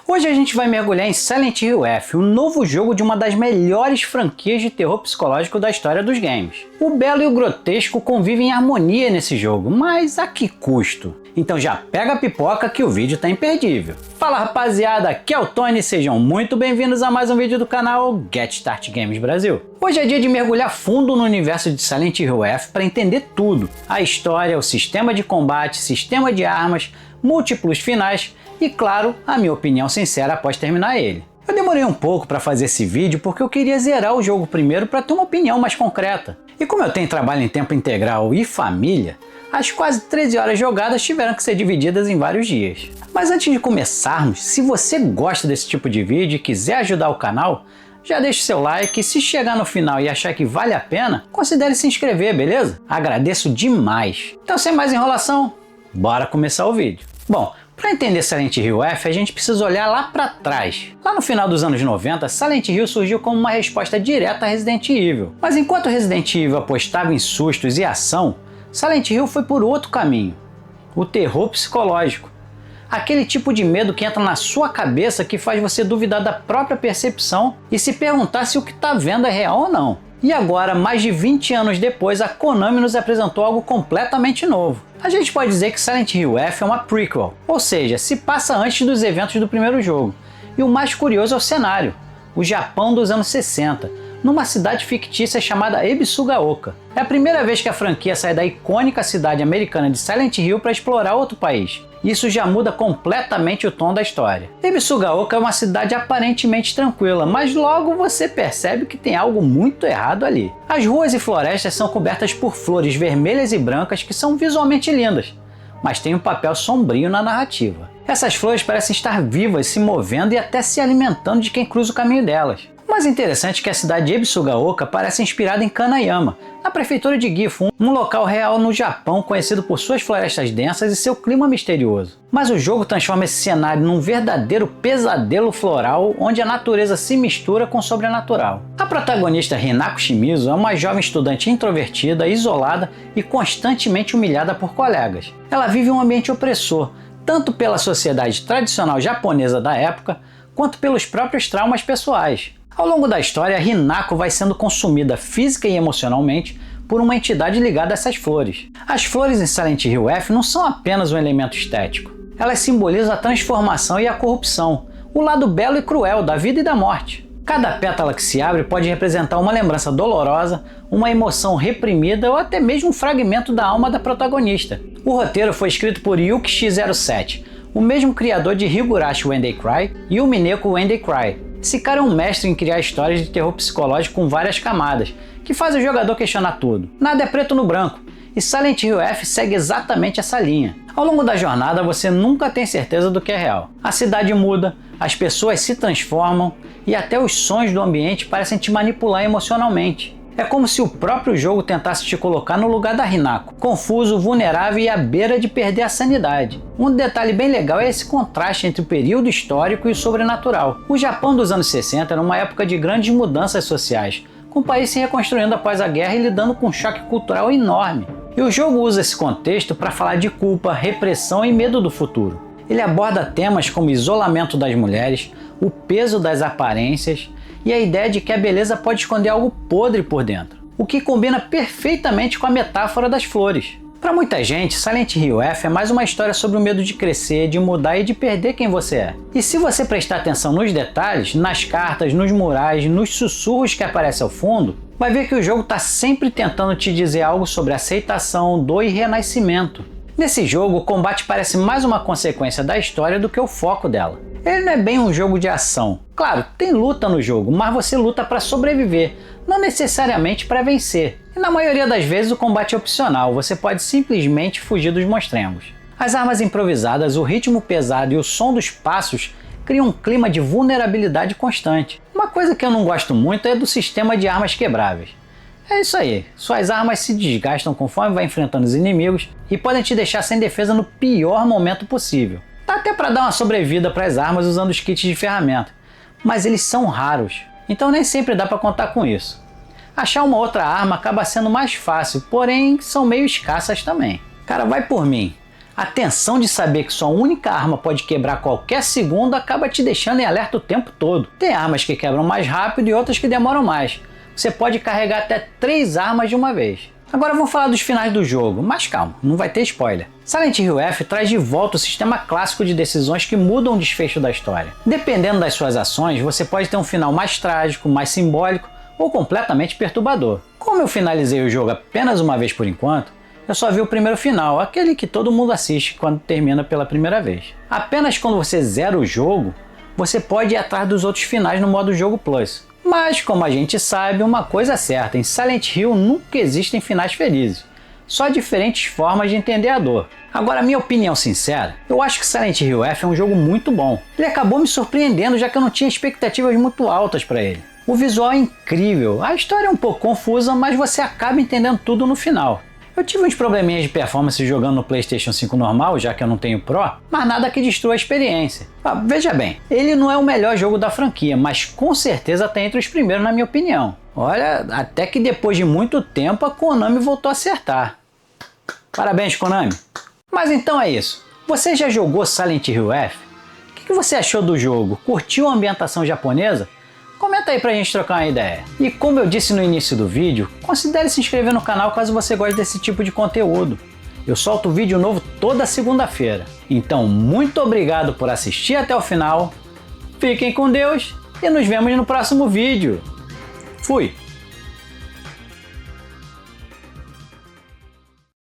Hoje a gente vai mergulhar em Silent Hill F, o novo jogo de uma das melhores franquias de terror psicológico da história dos games. O belo e o grotesco convivem em harmonia nesse jogo, mas a que custo? Então já pega a pipoca que o vídeo tá imperdível. Fala rapaziada, aqui é o Tony, sejam muito bem-vindos a mais um vídeo do canal Get Start Games Brasil. Hoje é dia de mergulhar fundo no universo de Silent Hill F para entender tudo. A história, o sistema de combate, sistema de armas, múltiplos finais e, claro, a minha opinião sincera após terminar ele. Eu demorei um pouco para fazer esse vídeo porque eu queria zerar o jogo primeiro para ter uma opinião mais concreta. E como eu tenho trabalho em tempo integral e família, as quase 13 horas jogadas tiveram que ser divididas em vários dias. Mas antes de começarmos, se você gosta desse tipo de vídeo e quiser ajudar o canal, já deixa o seu like e se chegar no final e achar que vale a pena, considere se inscrever, beleza? Agradeço demais. Então sem mais enrolação, bora começar o vídeo. Bom, para entender Silent Hill F, a gente precisa olhar lá para trás. Lá no final dos anos 90, Silent Hill surgiu como uma resposta direta a Resident Evil. Mas enquanto Resident Evil apostava em sustos e ação, Silent Hill foi por outro caminho, o terror psicológico. Aquele tipo de medo que entra na sua cabeça que faz você duvidar da própria percepção e se perguntar se o que está vendo é real ou não. E agora, mais de 20 anos depois, a Konami nos apresentou algo completamente novo. A gente pode dizer que Silent Hill F é uma prequel, ou seja, se passa antes dos eventos do primeiro jogo. E o mais curioso é o cenário, o Japão dos anos 60. Numa cidade fictícia chamada Ebisugaoka. É a primeira vez que a franquia sai da icônica cidade americana de Silent Hill para explorar outro país. Isso já muda completamente o tom da história. Ebisugaoka é uma cidade aparentemente tranquila, mas logo você percebe que tem algo muito errado ali. As ruas e florestas são cobertas por flores vermelhas e brancas que são visualmente lindas, mas têm um papel sombrio na narrativa. Essas flores parecem estar vivas, se movendo e até se alimentando de quem cruza o caminho delas. O mais interessante é que a cidade de Ebisugaoka parece inspirada em Kanayama, na prefeitura de Gifu, um local real no Japão conhecido por suas florestas densas e seu clima misterioso. Mas o jogo transforma esse cenário num verdadeiro pesadelo floral onde a natureza se mistura com o sobrenatural. A protagonista Hinako Shimizu é uma jovem estudante introvertida, isolada e constantemente humilhada por colegas. Ela vive um ambiente opressor, tanto pela sociedade tradicional japonesa da época, quanto pelos próprios traumas pessoais. Ao longo da história, Hinako vai sendo consumida física e emocionalmente por uma entidade ligada a essas flores. As flores em Silent Hill F não são apenas um elemento estético. Elas simbolizam a transformação e a corrupção, o lado belo e cruel da vida e da morte. Cada pétala que se abre pode representar uma lembrança dolorosa, uma emoção reprimida ou até mesmo um fragmento da alma da protagonista. O roteiro foi escrito por Yuki X07, o mesmo criador de Higurashi When They Cry e o Mineko When They Cry. Esse cara é um mestre em criar histórias de terror psicológico com várias camadas, que faz o jogador questionar tudo. Nada é preto no branco, e Silent Hill F segue exatamente essa linha. Ao longo da jornada você nunca tem certeza do que é real. A cidade muda, as pessoas se transformam e até os sons do ambiente parecem te manipular emocionalmente. É como se o próprio jogo tentasse te colocar no lugar da Hinako, confuso, vulnerável e à beira de perder a sanidade. Um detalhe bem legal é esse contraste entre o período histórico e o sobrenatural. O Japão dos anos 60 era uma época de grandes mudanças sociais, com o país se reconstruindo após a guerra e lidando com um choque cultural enorme. E o jogo usa esse contexto para falar de culpa, repressão e medo do futuro. Ele aborda temas como o isolamento das mulheres, o peso das aparências e a ideia de que a beleza pode esconder algo podre por dentro, o que combina perfeitamente com a metáfora das flores. Para muita gente, Silent Hill F é mais uma história sobre o medo de crescer, de mudar e de perder quem você é. E se você prestar atenção nos detalhes, nas cartas, nos murais, nos sussurros que aparecem ao fundo, vai ver que o jogo está sempre tentando te dizer algo sobre aceitação, dor e renascimento. Nesse jogo, o combate parece mais uma consequência da história do que o foco dela. Ele não é bem um jogo de ação. Claro, tem luta no jogo, mas você luta para sobreviver, não necessariamente para vencer. E na maioria das vezes o combate é opcional, você pode simplesmente fugir dos monstrengos. As armas improvisadas, o ritmo pesado e o som dos passos criam um clima de vulnerabilidade constante. Uma coisa que eu não gosto muito é do sistema de armas quebráveis. É isso aí, suas armas se desgastam conforme vai enfrentando os inimigos e podem te deixar sem defesa no pior momento possível. Dá até para dar uma sobrevida para as armas usando os kits de ferramenta, mas eles são raros, então nem sempre dá para contar com isso. Achar uma outra arma acaba sendo mais fácil, porém são meio escassas também. Cara, vai por mim. A tensão de saber que sua única arma pode quebrar a qualquer segundo acaba te deixando em alerta o tempo todo. Tem armas que quebram mais rápido e outras que demoram mais. Você pode carregar até 3 armas de uma vez. Agora vamos falar dos finais do jogo, mas calma, não vai ter spoiler. Silent Hill F traz de volta o sistema clássico de decisões que mudam o desfecho da história. Dependendo das suas ações, você pode ter um final mais trágico, mais simbólico ou completamente perturbador. Como eu finalizei o jogo apenas uma vez por enquanto, eu só vi o primeiro final, aquele que todo mundo assiste quando termina pela primeira vez. Apenas quando você zera o jogo, você pode ir atrás dos outros finais no modo Jogo Plus. Mas, como a gente sabe, uma coisa é certa, em Silent Hill nunca existem finais felizes, só diferentes formas de entender a dor. Agora, minha opinião sincera, eu acho que Silent Hill F é um jogo muito bom. Ele acabou me surpreendendo, já que eu não tinha expectativas muito altas para ele. O visual é incrível, a história é um pouco confusa, mas você acaba entendendo tudo no final. Eu tive uns probleminhas de performance jogando no PlayStation 5 normal, já que eu não tenho Pro, mas nada que destrua a experiência. Veja bem, ele não é o melhor jogo da franquia, mas com certeza está entre os primeiros na minha opinião. Olha, até que depois de muito tempo a Konami voltou a acertar. Parabéns, Konami! Mas então é isso. Você já jogou Silent Hill F? O que você achou do jogo? Curtiu a ambientação japonesa? Comenta aí pra gente trocar uma ideia. E como eu disse no início do vídeo, considere se inscrever no canal caso você goste desse tipo de conteúdo. Eu solto vídeo novo toda segunda-feira. Então, muito obrigado por assistir até o final. Fiquem com Deus e nos vemos no próximo vídeo. Fui!